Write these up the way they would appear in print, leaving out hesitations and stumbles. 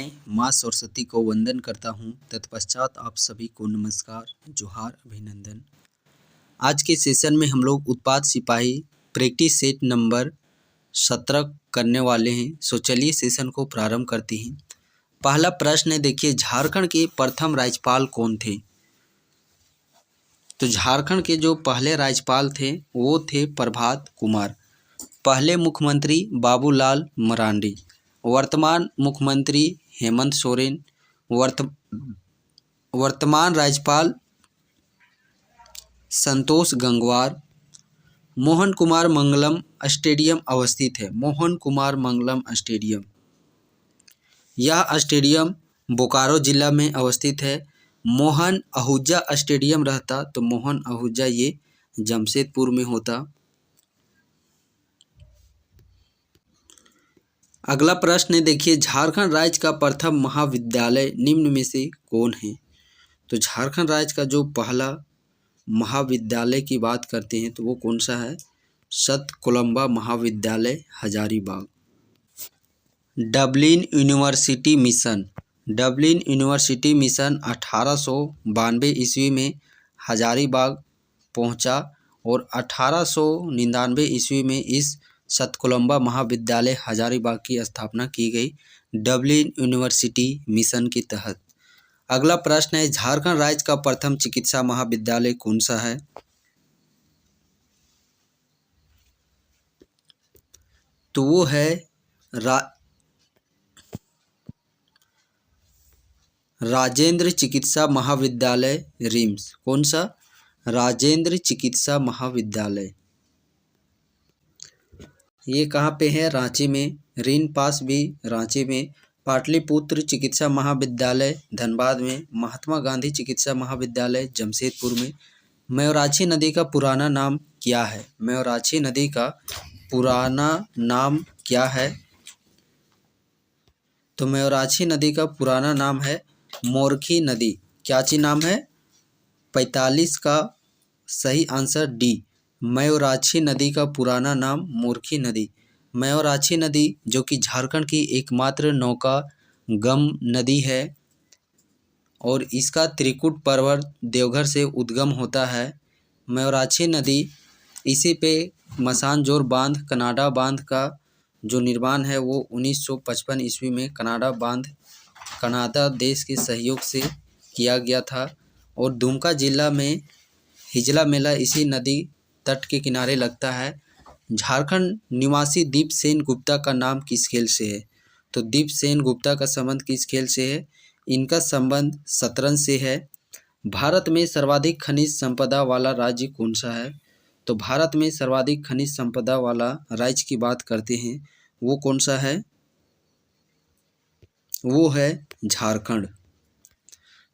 मैं माँ सरस्वती को वंदन करता हूँ। तत्पश्चात आप सभी को नमस्कार, जोहार, अभिनंदन। आज के सेशन में हम लोग उत्पाद सिपाही प्रैक्टिस सेट नंबर 17 करने वाले हैं। सो चलिए सेशन को प्रारंभ करते हैं। पहला प्रश्न है, देखिए झारखंड के प्रथम राज्यपाल कौन थे? तो झारखंड के जो पहले राज्यपाल थे वो थे प्रभात कुमार। पहले मुख्यमंत्री बाबूलाल मरांडी। वर्तमान मुख्यमंत्री हेमंत सोरेन। वर्तमान राज्यपाल संतोष गंगवार। मोहन कुमार मंगलम स्टेडियम अवस्थित है। मोहन कुमार मंगलम स्टेडियम, यह स्टेडियम बोकारो जिला में अवस्थित है। मोहन आहूजा स्टेडियम रहता तो मोहन आहूजा ये जमशेदपुर में होता। अगला प्रश्न है, देखिए झारखंड राज्य का प्रथम महाविद्यालय निम्न में से कौन है? तो झारखंड राज्य का जो पहला महाविद्यालय की बात करते हैं तो वो कौन सा है? सतकुलम्बा महाविद्यालय Hazaribagh. Dublin university mission. Dublin university mission 1892 ईस्वी में हजारीबाग पहुंचा और 1899 ईस्वी में इस सतकुलम्बा महाविद्यालय हजारीबाग की स्थापना की गई डबलिन यूनिवर्सिटी मिशन के तहत। अगला प्रश्न है, झारखंड राज्य का प्रथम चिकित्सा महाविद्यालय कौन सा है? तो वो है राजेंद्र चिकित्सा महाविद्यालय रिम्स। कौन सा? राजेंद्र चिकित्सा महाविद्यालय। ये कहाँ पे है? रांची में। रीन पास भी रांची में। पाटलिपुत्र चिकित्सा महाविद्यालय धनबाद में। महात्मा गांधी चिकित्सा महाविद्यालय जमशेदपुर में। मयूराक्षी नदी का पुराना नाम क्या है? मयूराक्षी नदी का पुराना नाम क्या है? तो मयूराक्षी नदी का पुराना नाम है मोरखी नदी। क्या ची नाम है? 45 का सही आंसर डी। मयूराक्षी नदी का पुराना नाम मोरखी नदी। मयूराक्षी नदी जो कि झारखंड की एकमात्र नौका गम नदी है और इसका त्रिकुट पर्वत देवघर से उद्गम होता है। मयूराक्षी नदी इसी पे मसानजोर बांध, कनाडा बांध का जो निर्माण है वो 1955 ईस्वी में कनाडा बांध कनाडा देश के सहयोग से किया गया था। और दुमका जिला में हिजला मेला इसी नदी तट के किनारे लगता है। झारखंड निवासी दीप सेन गुप्ता का नाम किस खेल से है? तो दीप सेन गुप्ता का संबंध किस खेल से है? इनका संबंध शतरंज से है। भारत में सर्वाधिक खनिज संपदा वाला राज्य कौन सा है? तो भारत में सर्वाधिक खनिज संपदा वाला राज्य की बात करते हैं वो कौन सा है? वो है झारखंड।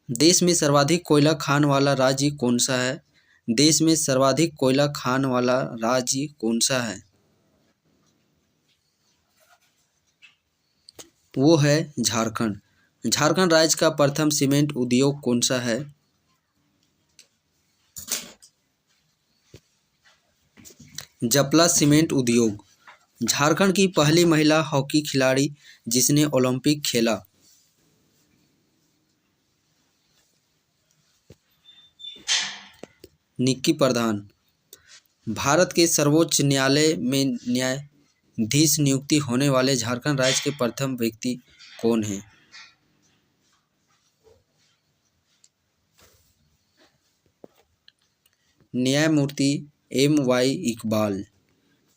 देश में सर्वाधिक कोयला खान वाला राज्य कौन सा है? देश में सर्वाधिक कोयला खान वाला राज्य कौन सा है? वो है झारखंड। झारखंड राज्य का प्रथम सीमेंट उद्योग कौन सा है? जपला सीमेंट उद्योग। झारखंड की पहली महिला हॉकी खिलाड़ी जिसने ओलंपिक खेला। निक्की प्रधान। भारत के सर्वोच्च न्यायालय में न्यायाधीश नियुक्ति होने वाले झारखंड राज्य के प्रथम व्यक्ति कौन हैं? न्यायमूर्ति MY इकबाल।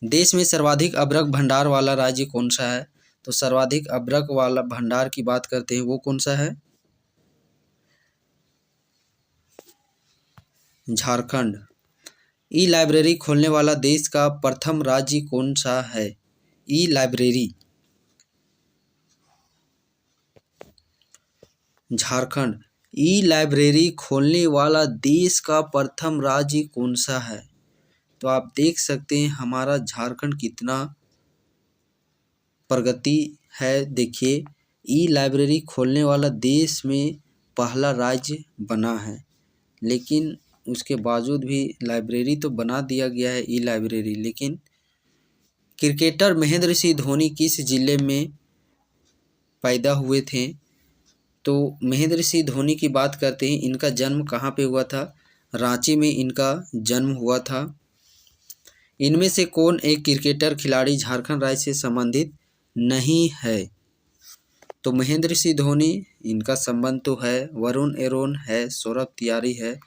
देश में सर्वाधिक अभ्रक भंडार वाला राज्य कौन सा है? तो सर्वाधिक अभ्रक वाला भंडार की बात करते हैं वो कौन सा है? झारखंड। ई लाइब्रेरी खोलने वाला देश का प्रथम राज्य कौन सा है? ई लाइब्रेरी। झारखंड। ई लाइब्रेरी खोलने वाला देश का प्रथम राज्य कौन सा है? तो आप देख सकते हैं हमारा झारखंड कितना प्रगति है। देखिए ई लाइब्रेरी खोलने वाला देश में पहला राज्य बना है, लेकिन उसके बावजूद भी लाइब्रेरी तो बना दिया गया है ई लाइब्रेरी। लेकिन क्रिकेटर महेंद्र सिंह धोनी किस जिले में पैदा हुए थे? तो महेंद्र सिंह धोनी की बात करते हैं, इनका जन्म कहाँ पे हुआ था? रांची में इनका जन्म हुआ था। इनमें से कौन एक क्रिकेटर खिलाड़ी झारखंड राज्य से संबंधित नहीं है? तो महेंद्र सिंह धोनी, इनका संबंध तो है, वरुण एरोन है, सौरभ तिवारी है,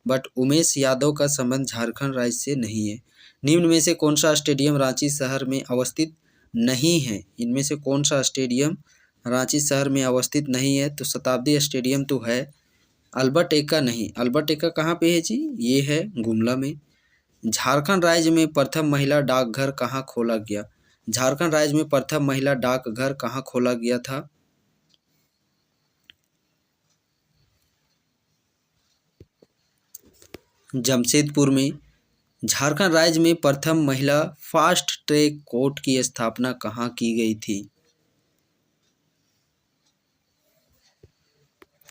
बट उमेश यादव का संबंध झारखंड राज्य से नहीं है। निम्न में से कौन सा स्टेडियम रांची शहर में अवस्थित नहीं है? इनमें से कौन सा स्टेडियम रांची शहर में अवस्थित नहीं है? तो शताब्दी स्टेडियम तो है, अल्बर्ट एक्का नहीं। अल्बर्ट एक्का कहाँ पे है जी? ये है गुमला में। झारखंड राज्य में प्रथम महिला डाकघर कहाँ खोला गया? झारखंड राज्य में प्रथम महिला डाकघर कहाँ खोला गया था? जमशेदपुर में। झारखंड राज्य में प्रथम महिला फास्ट ट्रैक कोर्ट की स्थापना कहाँ की गई थी?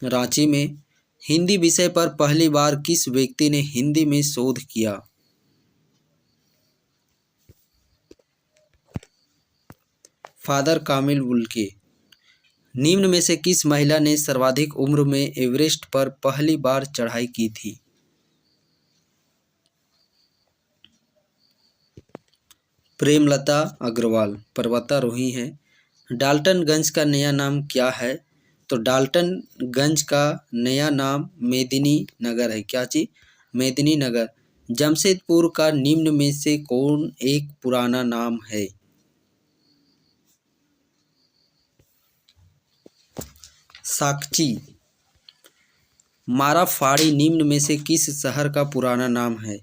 रांची में। हिंदी विषय पर पहली बार किस व्यक्ति ने हिंदी में शोध किया? फादर कामिल वुल्के। निम्न में से किस महिला ने सर्वाधिक उम्र में एवरेस्ट पर पहली बार चढ़ाई की थी? प्रेमलता अग्रवाल पर्वतारोही हैं। डाल्टनगंज का नया नाम क्या है? तो डाल्टनगंज का नया नाम मेदिनी नगर है। क्या चीज? मेदिनी नगर। जमशेदपुर का निम्न में से कौन एक पुराना नाम है? साकची। माराफाड़ी निम्न में से किस शहर का पुराना नाम है?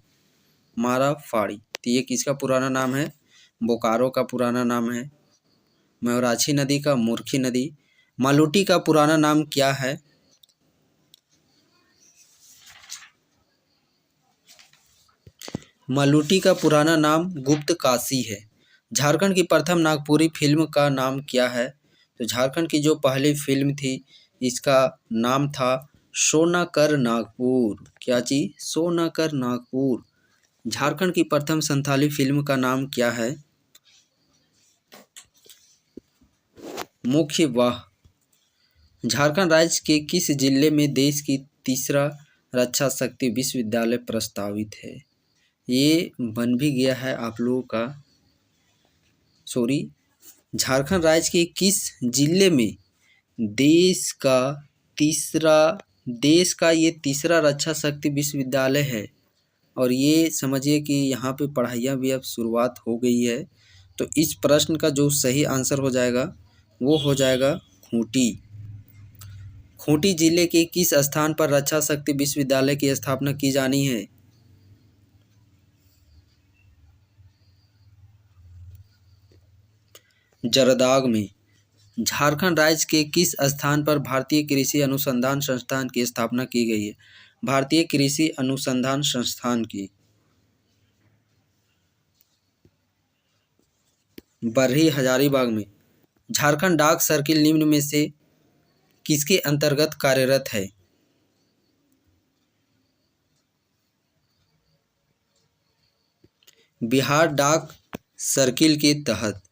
माराफाड़ी, तो ये किसका पुराना नाम है? बोकारो का पुराना नाम है। मयूराक्षी नदी का मुर्खी नदी। मालूटी का पुराना नाम क्या है? मालूटी का पुराना नाम गुप्त काशी है। झारखंड की प्रथम नागपुरी फिल्म का नाम क्या है? तो झारखंड की जो पहली फिल्म थी, इसका नाम था सोना कर नागपुर। क्या चीज? सोना कर नागपुर। झारखंड की प्रथम संथाली फिल्म का नाम क्या है? मुख्य वाह। झारखंड राज्य के किस जिले में देश की तीसरा रक्षा शक्ति विश्वविद्यालय प्रस्तावित है? ये बन भी गया है आप लोगों का। झारखंड राज्य के किस जिले में देश का ये तीसरा रक्षा शक्ति विश्वविद्यालय है? और ये समझिए कि यहाँ पे पढ़ाइयाँ भी अब शुरुआत हो गई है। तो इस प्रश्न का जो सही आंसर हो जाएगा वो हो जाएगा खूंटी। खूंटी जिले के किस स्थान पर रक्षा शक्ति विश्वविद्यालय की स्थापना की जानी है? जरदाग में। झारखंड राज्य के किस स्थान पर भारतीय कृषि अनुसंधान संस्थान की स्थापना की गई है? भारतीय कृषि अनुसंधान संस्थान की। बरही हजारीबाग में। झारखंड डाक सर्किल निम्न में से किसके अंतर्गत कार्यरत है? बिहार डाक सर्किल के तहत।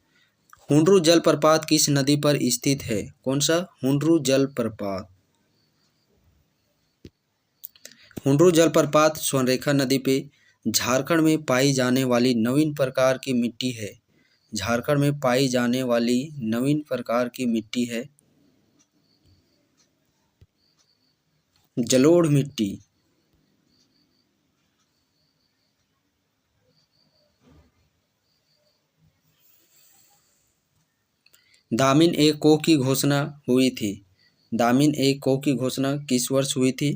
हुंडरू जलप्रपात किस नदी पर स्थित है? कौन सा? हुंडरू जलप्रपात। हुंडरू जलप्रपात स्वर्णरेखा नदी पे झारखंड में पाई जाने वाली नवीन प्रकार की मिट्टी है। झारखंड में पाई जाने वाली नवीन प्रकार की मिट्टी है जलोढ़ मिट्टी। दामिन ए को की घोषणा हुई थी। दामिन ए को की घोषणा किस वर्ष हुई थी?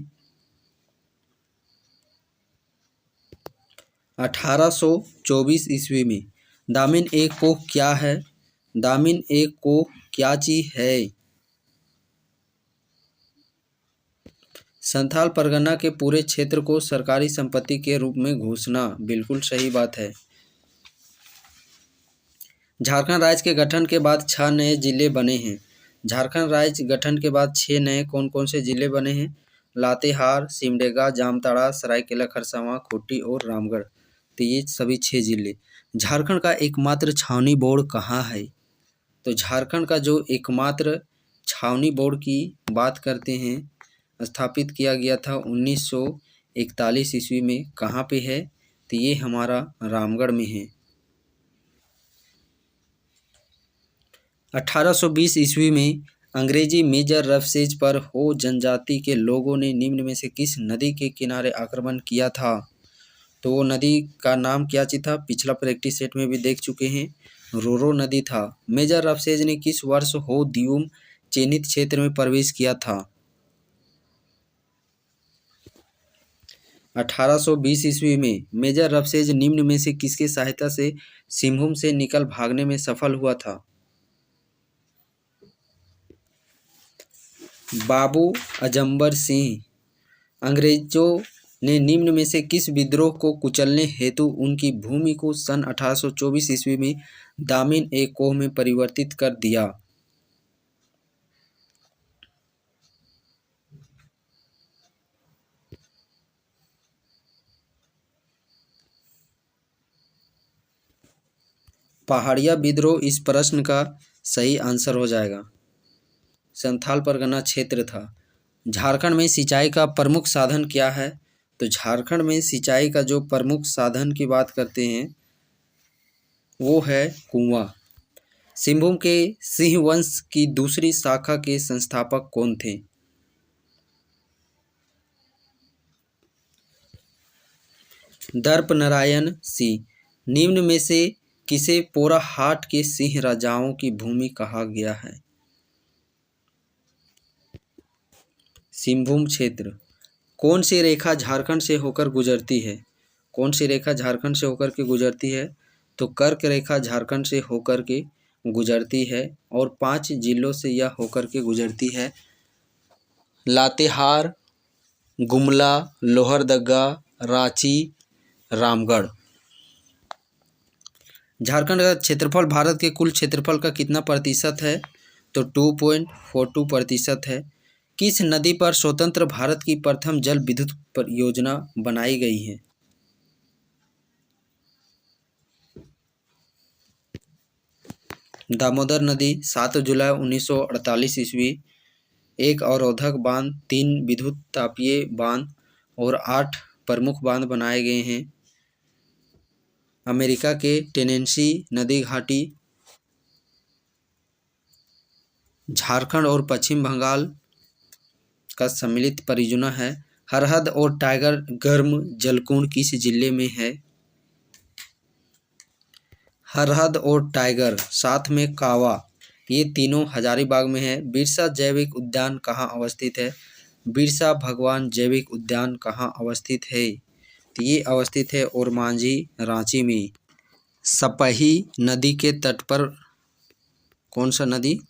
1824 ईस्वी में। दामिन ए को क्या है? दामिन ए को क्या चीज है? संथाल परगना के पूरे क्षेत्र को सरकारी संपत्ति के रूप में घोषणा। बिल्कुल सही बात है। झारखंड राज्य के गठन के बाद 6 नए जिले बने हैं। झारखंड राज्य गठन के बाद 6 नए कौन कौन से जिले बने हैं? लातेहार, सिमडेगा, जामताड़ा, सरायकेला खरसावां, खूंटी और रामगढ़। तो ये सभी 6 जिले। झारखंड का एकमात्र छावनी बोर्ड कहाँ है? तो झारखंड का जो एकमात्र छावनी बोर्ड की बात करते हैं, स्थापित किया गया था 1941 ईस्वी में। कहाँ पे है? तो ये हमारा रामगढ़ में है। 1820 ईस्वी में अंग्रेजी मेजर रफसेज पर हो जनजाति के लोगों ने निम्न में से किस नदी के किनारे आक्रमण किया था? तो वो नदी का नाम क्या चीज था? पिछला प्रैक्टिस सेट में भी देख चुके हैं, रोरो नदी था। मेजर रफसेज ने किस वर्ष हो दियुम चिन्हित क्षेत्र में प्रवेश किया था? 1820 ईस्वी में मेजर रफसेज निम्न में से किसकी सहायता से सिंहभूम से निकल भागने में सफल हुआ था? बाबू अजम्बर सिंह। अंग्रेजों ने निम्न में से किस विद्रोह को कुचलने हेतु उनकी भूमि को सन 1824 ईस्वी में दामिन ए कोह में परिवर्तित कर दिया? पहाड़िया विद्रोह इस प्रश्न का सही आंसर हो जाएगा। संथाल परगना क्षेत्र था। झारखंड में सिंचाई का प्रमुख साधन क्या है? तो झारखंड में सिंचाई का जो प्रमुख साधन की बात करते हैं वो है कुआं। सिंहभूम के सिंह वंश की दूसरी शाखा के संस्थापक कौन थे? दर्प नारायण सिंह। निम्न में से किसे पोराहाट के सिंह राजाओं की भूमि कहा गया है? सिंहभूम क्षेत्र। कौन सी रेखा झारखंड से होकर गुजरती है? कौन सी रेखा झारखंड से होकर के गुजरती है? तो कर्क रेखा झारखंड से होकर के गुजरती है और 5 जिलों से यह होकर के गुजरती है। लातेहार, गुमला, लोहरदगा, रांची, रामगढ़। झारखंड का क्षेत्रफल भारत के कुल क्षेत्रफल का कितना प्रतिशत है? तो 2.42% है। किस नदी पर स्वतंत्र भारत की प्रथम जल विद्युत परियोजना बनाई गई है? दामोदर नदी। 7 जुलाई 1948 ईस्वी। 1 अवरोधक बांध, 3 विद्युत तापीय बांध और 8 प्रमुख बांध बनाए गए हैं। अमेरिका के टेनेसी नदी घाटी, झारखंड और पश्चिम बंगाल का सम्मिलित परियोजना है। हरहद और टाइगर गर्म जलकुंड किस जिले में है? हरहद और टाइगर साथ में कावा, ये तीनों हजारीबाग में है। बिरसा जैविक उद्यान कहाँ अवस्थित है? बिरसा भगवान जैविक उद्यान कहाँ अवस्थित है? तो ये अवस्थित है ओरमांझी, रांची में। सपही नदी के तट पर कौन सा नदी?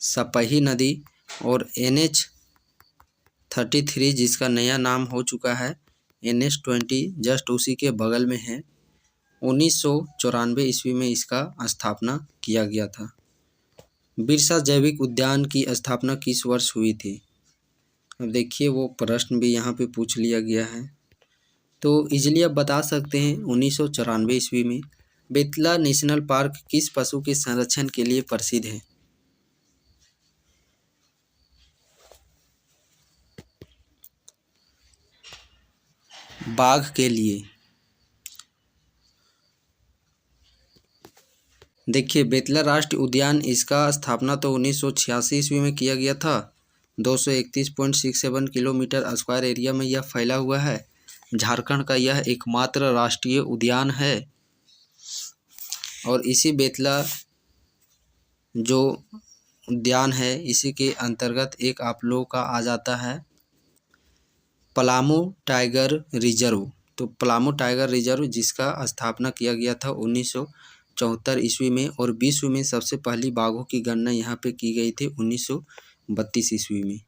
सपही नदी। और NH-33 जिसका नया नाम हो चुका है NH-20 जस्ट उसी के बगल में है। 1994 ईस्वी में इसका स्थापना किया गया था। बिरसा जैविक उद्यान की स्थापना किस वर्ष हुई थी? अब देखिए वो प्रश्न भी यहाँ पे पूछ लिया गया है, तो इजीली आप बता सकते हैं 1994 ईस्वी में। बेतला नेशनल पार्क किस पशु के संरक्षण के लिए प्रसिद्ध है? बाघ के लिए। देखिए बेतला राष्ट्रीय उद्यान, इसका स्थापना तो 1986 ईस्वी में किया गया था। 231.67 किलोमीटर स्क्वायर एरिया में यह फैला हुआ है। झारखंड का यह एकमात्र राष्ट्रीय उद्यान है और इसी बेतला जो उद्यान है इसी के अंतर्गत एक आप लोगों का आ जाता है पलामू टाइगर रिजर्व। तो पलामू टाइगर रिजर्व जिसका स्थापना किया गया था 1974 ईस्वी में और विश्व में सबसे पहली बाघों की गणना यहाँ पे की गई थी 1932 ईस्वी में।